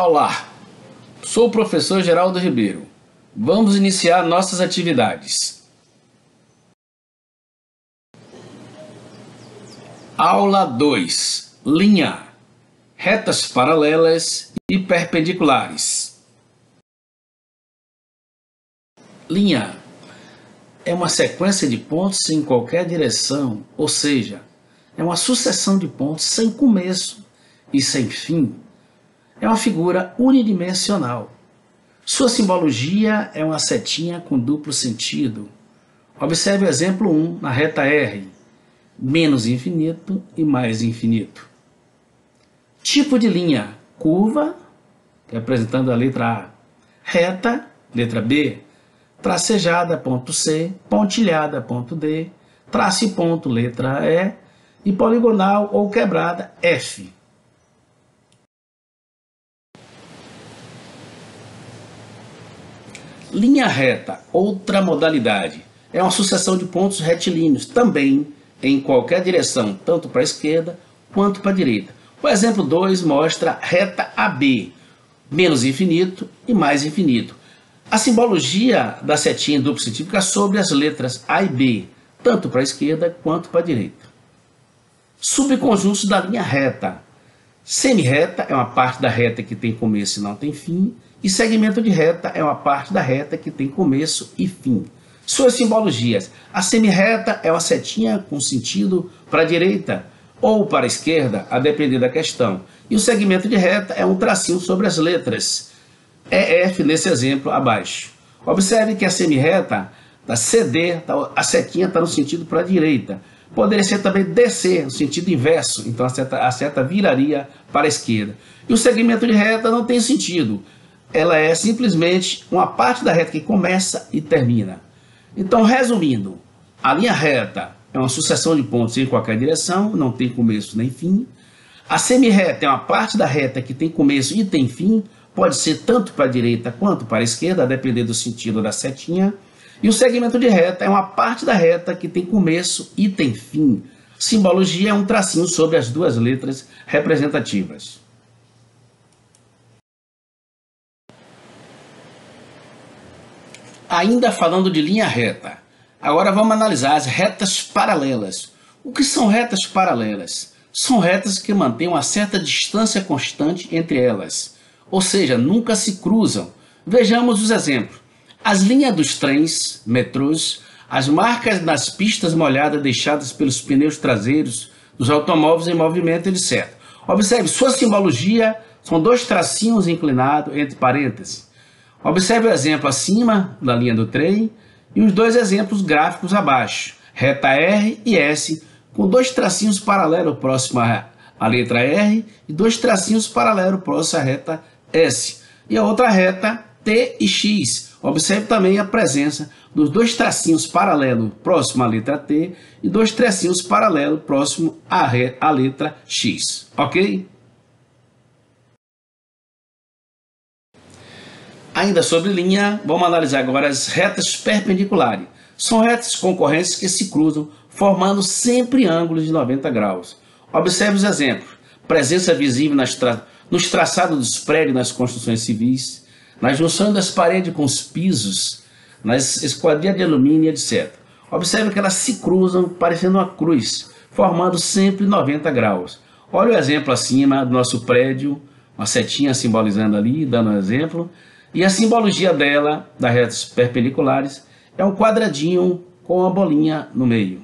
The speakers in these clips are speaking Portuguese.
Olá, sou o professor Geraldo Ribeiro. Vamos iniciar nossas atividades. Aula 2. Linha, retas paralelas e perpendiculares. Linha é uma sequência de pontos em qualquer direção, ou seja, é uma sucessão de pontos sem começo e sem fim. É uma figura unidimensional. Sua simbologia é uma setinha com duplo sentido. Observe o exemplo 1 na reta R, menos infinito e mais infinito. Tipo de linha, curva, representando a letra A, reta, letra B, tracejada, ponto C, pontilhada, ponto D, traço e ponto, letra E, e poligonal ou quebrada, F. Linha reta, outra modalidade, é uma sucessão de pontos retilíneos, também em qualquer direção, tanto para a esquerda quanto para a direita. O exemplo 2 mostra reta AB, menos infinito e mais infinito. A simbologia da setinha em duplo sentido fica sobre as letras A e B, tanto para a esquerda quanto para a direita. Subconjuntos da linha reta. Semirreta é uma parte da reta que tem começo e não tem fim, e segmento de reta é uma parte da reta que tem começo e fim. Suas simbologias: a semirreta é uma setinha com sentido para a direita ou para a esquerda, a depender da questão, e o segmento de reta é um tracinho sobre as letras EF nesse exemplo abaixo. Observe que a semirreta da CD, a setinha está no sentido para a direita. Poderia ser também DC, no sentido inverso, então a seta viraria para a esquerda. E o segmento de reta não tem sentido, ela é simplesmente uma parte da reta que começa e termina. Então, resumindo, a linha reta é uma sucessão de pontos em qualquer direção, não tem começo nem fim. A semirreta é uma parte da reta que tem começo e tem fim, pode ser tanto para a direita quanto para a esquerda, a depender do sentido da setinha. E o segmento de reta é uma parte da reta que tem começo e tem fim. Simbologia é um tracinho sobre as duas letras representativas. Ainda falando de linha reta, agora vamos analisar as retas paralelas. O que são retas paralelas? São retas que mantêm uma certa distância constante entre elas, ou seja, nunca se cruzam. Vejamos os exemplos. As linhas dos trens, metrôs, as marcas nas pistas molhadas deixadas pelos pneus traseiros dos automóveis em movimento, etc. Observe, sua simbologia são dois tracinhos inclinados entre parênteses. Observe o exemplo acima da linha do trem e os dois exemplos gráficos abaixo, reta R e S, com dois tracinhos paralelos próximo à letra R e dois tracinhos paralelos próximo à reta S. E a outra reta T e X. Observe também a presença dos dois tracinhos paralelos próximo à letra T e dois tracinhos paralelos próximo à letra X. Ok? Ainda sobre linha, vamos analisar agora as retas perpendiculares. São retas concorrentes que se cruzam, formando sempre ângulos de 90 graus. Observe os exemplos. Presença visível nos traçados dos prédios nas construções civis, na junção das paredes com os pisos, nas esquadrias de alumínio, etc. Observe que elas se cruzam parecendo uma cruz, formando sempre 90 graus. Olha o exemplo acima do nosso prédio, uma setinha simbolizando ali, dando um exemplo. E a simbologia dela, das retas perpendiculares, é um quadradinho com uma bolinha no meio.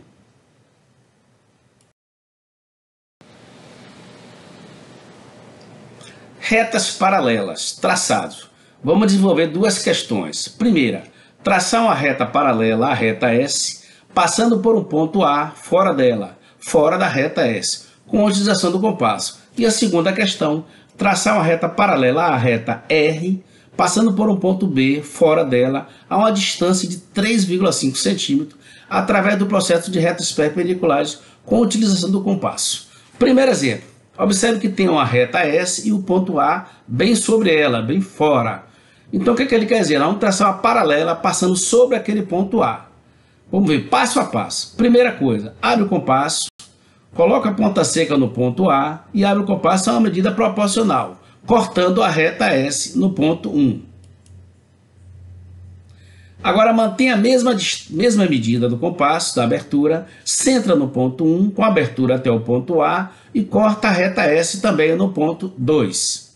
Retas paralelas, traçados. Vamos desenvolver duas questões. Primeira, traçar uma reta paralela à reta S, passando por um ponto A fora dela, fora da reta S, com a utilização do compasso. E a segunda questão, traçar uma reta paralela à reta R, passando por um ponto B fora dela, a uma distância de 3,5 centímetros, através do processo de retas perpendiculares com a utilização do compasso. Primeiro exemplo, observe que tem uma reta S e o ponto A bem sobre ela, bem fora. Então o que ele quer dizer? Vamos traçar uma paralela passando sobre aquele ponto A. Vamos ver passo a passo. Primeira coisa, abre o compasso, coloca a ponta seca no ponto A e abre o compasso a uma medida proporcional. cortando a reta S no ponto 1. Agora mantenha a mesma medida do compasso da abertura, centra no ponto 1 com a abertura até o ponto A e corta a reta S também no ponto 2.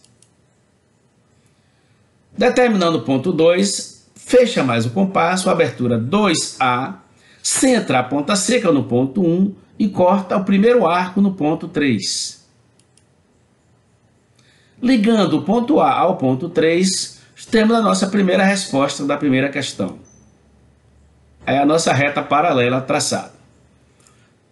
Determinando o ponto 2, fecha mais o compasso, abertura 2A, centra a ponta seca no ponto 1 e corta o primeiro arco no ponto 3. Ligando o ponto A ao ponto 3, temos a nossa primeira resposta da primeira questão. É a nossa reta paralela traçada.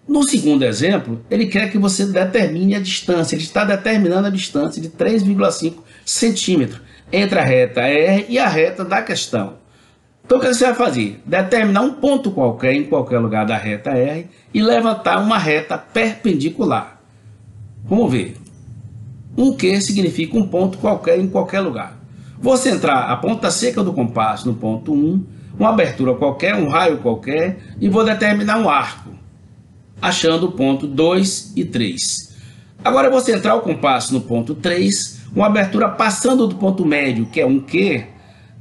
No segundo exemplo, ele quer que você determine a distância. Ele está determinando a distância de 3,5 centímetros entre a reta R e a reta da questão. Então o que você vai fazer? Determinar um ponto qualquer em qualquer lugar da reta R e levantar uma reta perpendicular. Vamos ver. Um Q significa um ponto qualquer em qualquer lugar. Vou centrar a ponta seca do compasso no ponto 1, uma abertura qualquer, um raio qualquer, e vou determinar um arco, achando o ponto 2 e 3. Agora eu vou centrar o compasso no ponto 3, uma abertura passando do ponto médio, que é um Q,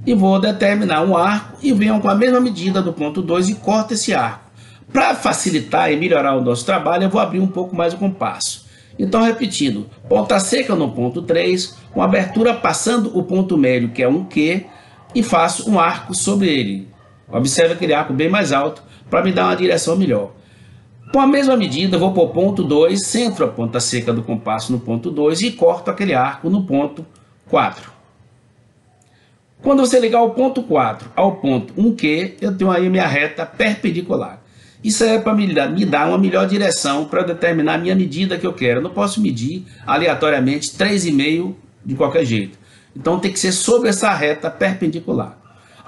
e vou determinar um arco e venho com a mesma medida do ponto 2 e corto esse arco. Para facilitar e melhorar o nosso trabalho, eu vou abrir um pouco mais o compasso. Então, repetindo, ponta seca no ponto 3, com abertura passando o ponto médio, que é um Q, e faço um arco sobre ele. Observe aquele arco bem mais alto para me dar uma direção melhor. Com a mesma medida, eu vou para o ponto 2, centro a ponta seca do compasso no ponto 2 e corto aquele arco no ponto 4. Quando você ligar o ponto 4 ao ponto 1Q, eu tenho aí minha reta perpendicular. Isso é para me dar uma melhor direção para determinar a minha medida que eu quero. Eu não posso medir aleatoriamente 3,5 de qualquer jeito. Então tem que ser sobre essa reta perpendicular.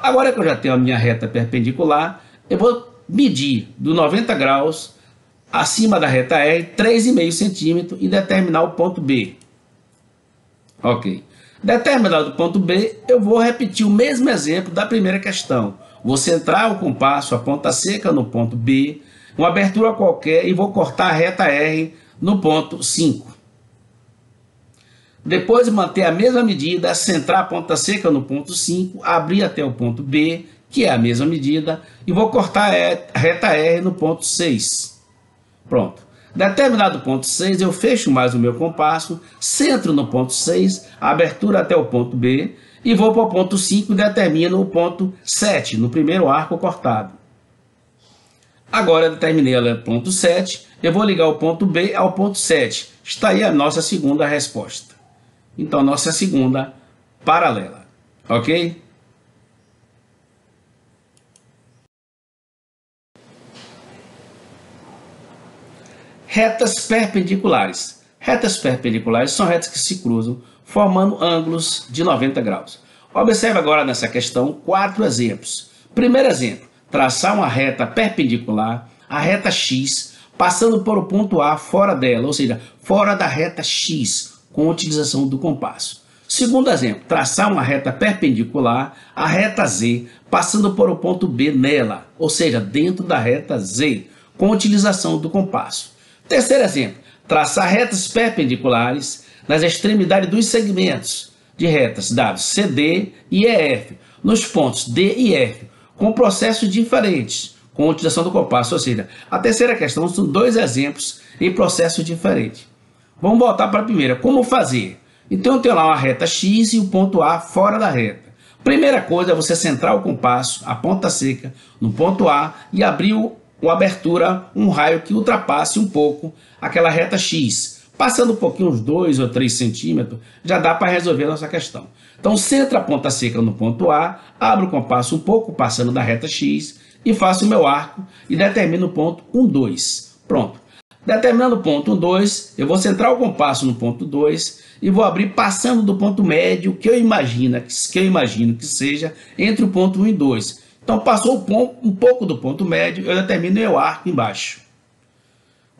Agora que eu já tenho a minha reta perpendicular, eu vou medir do 90 graus acima da reta R 3,5 centímetros e determinar o ponto B. Ok. Determinado o ponto B, eu vou repetir o mesmo exemplo da primeira questão. Vou centrar o compasso, a ponta seca no ponto B, uma abertura qualquer e vou cortar a reta R no ponto 5. Depois de manter a mesma medida, centrar a ponta seca no ponto 5, abrir até o ponto B, que é a mesma medida, e vou cortar a reta R no ponto 6. Pronto. Determinado o ponto 6, eu fecho mais o meu compasso, centro no ponto 6, a abertura até o ponto B, e vou para o ponto 5 e determino o ponto 7, no primeiro arco cortado. Agora eu determinei o ponto 7, eu vou ligar o ponto B ao ponto 7. Está aí a nossa segunda resposta. Então, nossa segunda paralela. Ok? Retas perpendiculares. Retas perpendiculares são retas que se cruzam, formando ângulos de 90 graus. Observe agora nessa questão 4 exemplos. Primeiro exemplo, traçar uma reta perpendicular, a reta X, passando por o ponto A fora dela, ou seja, fora da reta X, com a utilização do compasso. Segundo exemplo, traçar uma reta perpendicular, a reta Z, passando por o ponto B nela, ou seja, dentro da reta Z, com a utilização do compasso. Terceiro exemplo, traçar retas perpendiculares nas extremidades dos segmentos de retas dados CD e EF, nos pontos D e F, com processos diferentes, com a utilização do compasso. Ou seja, a terceira questão são 2 exemplos em processos diferentes. Vamos voltar para a primeira. Como fazer? Então eu tenho lá uma reta X e o ponto A fora da reta. Primeira coisa é você centrar o compasso, a ponta seca, no ponto A e abrir uma abertura, um raio que ultrapasse um pouco aquela reta X. Passando um pouquinho, uns 2 ou 3 centímetros, já dá para resolver a nossa questão. Então, centra a ponta seca no ponto A, abro o compasso um pouco, passando da reta X, e faço o meu arco e determino o ponto 1, 2. Pronto. Determinando o ponto 1, 2, eu vou centrar o compasso no ponto 2 e vou abrir passando do ponto médio que eu imagino que seja entre o ponto 1 e 2. Então, passou um pouco do ponto médio, eu determino o meu arco embaixo.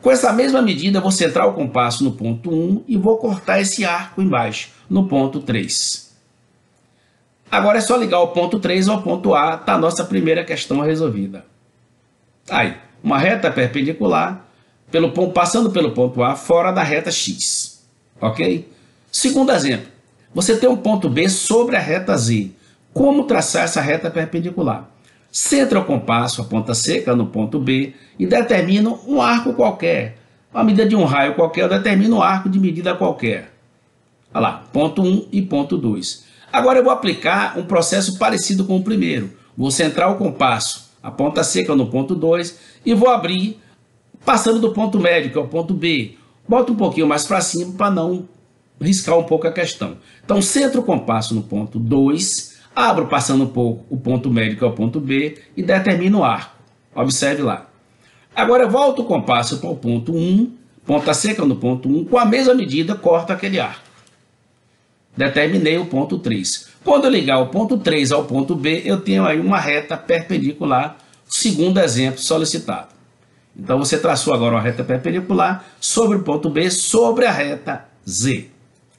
Com essa mesma medida, eu vou centrar o compasso no ponto 1 e vou cortar esse arco embaixo, no ponto 3. Agora é só ligar o ponto 3 ao ponto A, está a nossa primeira questão resolvida. Aí, uma reta perpendicular, passando pelo ponto A fora da reta X. Ok? Segundo exemplo, você tem um ponto B sobre a reta Z. Como traçar essa reta perpendicular? Centra o compasso, a ponta seca, no ponto B e determina um arco qualquer. A medida de um raio qualquer, eu determino um arco de medida qualquer. Olha lá, ponto 1 e ponto 2. Agora eu vou aplicar um processo parecido com o primeiro. Vou centrar o compasso, a ponta seca no ponto 2 e vou abrir passando do ponto médio, que é o ponto B. Boto um pouquinho mais para cima para não riscar um pouco a questão. Então, centro o compasso no ponto 2, abro passando um pouco o ponto médio, que é o ponto B, e determino o arco. Observe lá. Agora, eu volto o compasso para o ponto 1, ponta seca no ponto 1, com a mesma medida, corto aquele arco. Determinei o ponto 3. Quando eu ligar o ponto 3 ao ponto B, eu tenho aí uma reta perpendicular, segundo exemplo solicitado. Então, você traçou agora uma reta perpendicular sobre o ponto B, sobre a reta Z.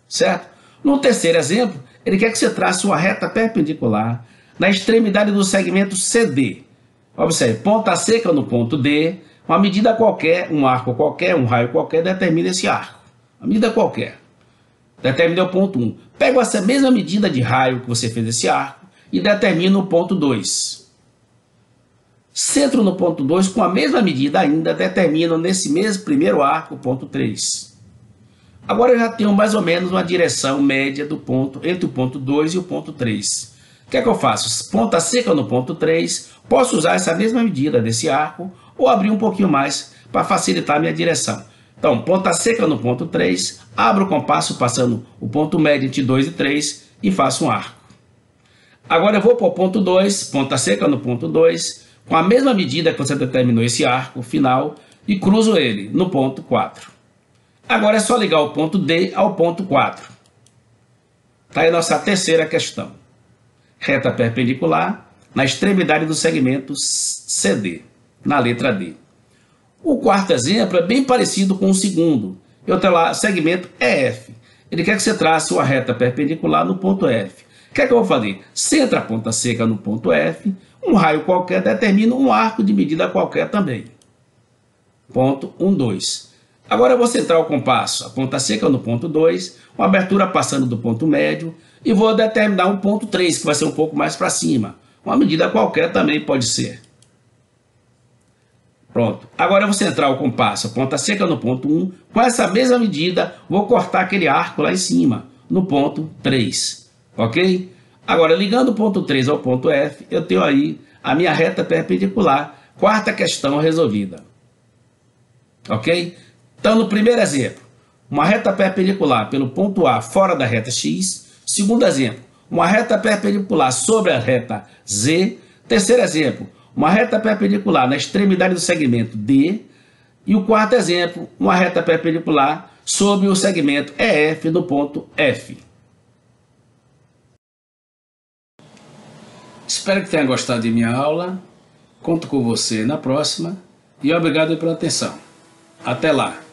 Certo? No terceiro exemplo, ele quer que você trace uma reta perpendicular na extremidade do segmento CD. Observe, ponta seca no ponto D, uma medida qualquer, um arco qualquer, um raio qualquer, determina esse arco. Uma medida qualquer. Determina o ponto 1. Pego essa mesma medida de raio que você fez esse arco e determino o ponto 2. Centro no ponto 2 com a mesma medida ainda, determino nesse mesmo primeiro arco o ponto 3. Agora eu já tenho mais ou menos uma direção média do ponto entre o ponto 2 e o ponto 3. O que é que eu faço? Ponta seca no ponto 3, posso usar essa mesma medida desse arco ou abrir um pouquinho mais para facilitar a minha direção. Então, ponta seca no ponto 3, abro o compasso passando o ponto médio entre 2 e 3 e faço um arco. Agora eu vou para o ponto 2, ponta seca no ponto 2, com a mesma medida que você determinou esse arco final e cruzo ele no ponto 4. Agora é só ligar o ponto D ao ponto 4. Está aí a nossa terceira questão. Reta perpendicular na extremidade do segmento CD, na letra D. O quarto exemplo é bem parecido com o segundo. Eu tenho lá segmento EF. Ele quer que você trace uma reta perpendicular no ponto F. O que é que eu vou fazer? Centra a ponta seca no ponto F, um raio qualquer determina um arco de medida qualquer também. Ponto 1, 2. Agora eu vou centrar o compasso, a ponta seca no ponto 2, uma abertura passando do ponto médio, e vou determinar um ponto 3, que vai ser um pouco mais para cima. Uma medida qualquer também pode ser. Pronto. Agora eu vou centrar o compasso, a ponta seca no ponto 1, com essa mesma medida, vou cortar aquele arco lá em cima, no ponto 3. Ok? Agora, ligando o ponto 3 ao ponto F, eu tenho aí a minha reta perpendicular. Quarta questão resolvida. Ok? Então, no primeiro exemplo, uma reta perpendicular pelo ponto A fora da reta X. Segundo exemplo, uma reta perpendicular sobre a reta Z. Terceiro exemplo, uma reta perpendicular na extremidade do segmento D. E o quarto exemplo, uma reta perpendicular sobre o segmento EF no ponto F. Espero que tenha gostado de minha aula. Conto com você na próxima. E obrigado pela atenção. Até lá!